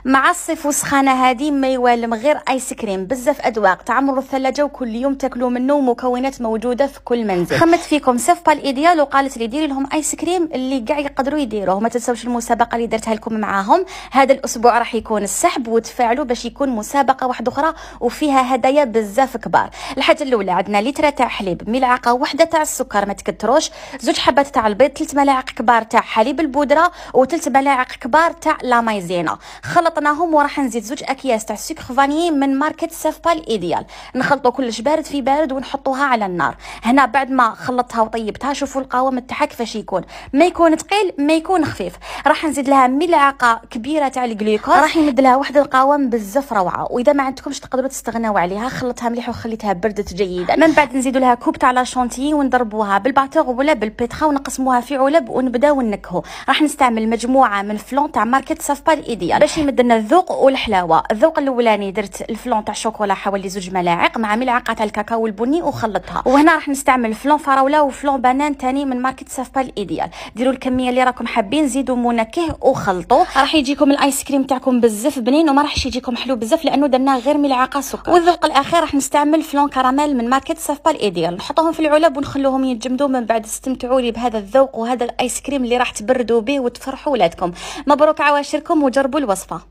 مع الصيف والسخانه هذه ما يوالم غير ايس كريم. بزاف اذواق تعمروا الثلاجه وكل يوم تاكلوا منه، ومكونات موجوده في كل منزل. خمت فيكم سيفبا الايديال وقالت لي ديري لهم ايس كريم اللي كاع يقدروا يديروه. ما تنساوش المسابقه اللي درتها لكم معاهم هذا الاسبوع، راح يكون السحب وتفاعلوا باش يكون مسابقه واحده اخرى وفيها هدايا بزاف كبار. الحاجه الاولى عندنا لتر تاع حليب، ملعقه واحده تاع السكر ما تكتروش، 2 حبات تاع البيض، 3 ملاعق كبار تاع حليب البودره، و3 ملاعق كبار تاع لا مايزينا. خلطناهم وراح نزيد 2 اكياس تاع السكر فاني من ماركه سيفبا الايديال. نخلطوا كلش بارد في بارد ونحطوها على النار. هنا بعد ما خلطتها وطيبتها شوفوا القوام تاعها كيفاش يكون، ما يكون ثقيل ما يكون خفيف. راح نزيد لها ملعقه كبيره تاع الجلوكوز، راح يمد لها واحد القوام بزاف روعه. واذا ما عندكمش تقدروا تستغناو عليها. خلطتها مليح وخليتها بردت جيدا. من بعد نزيدوا لها كوب تاع لا شونتيي ونضربوها بالباتور ولا بالبيترا ونقسموها في علب ونبداو نكهو. راح نستعمل مجموعه من فلون تاع ماركه سيفبا الايديال باش يمد لنا الذوق والحلاوه. الذوق الاولاني درت الفلون تاع الشوكولا حوالي 2 ملاعق مع ملعقه تاع الكاكاو البني وخلطها. وهنا راح نستعمل فلون فراوله وفلون بنان ثاني من ماركه سيفبا الايديال. ديروا الكميه اللي راكم حابين، زيدوا منكه وخلطوا. راح يجيكم الايس كريم تاعكم بزاف بنين وما راحش يجيكم حلو بزاف لانه درنا غير ملعقه سكر. والذوق الاخير راح نستعمل فلون كراميل من ماركه سيفبا الايديال. نحطوهم في العلب ونخلوهم يتجمدوا. من بعد استمتعوا لي بهذا الذوق وهذا الايس كريم اللي راح تبردوا به وتفرحوا ولادكم. مبروك عواشركم وجربوا الوصفه.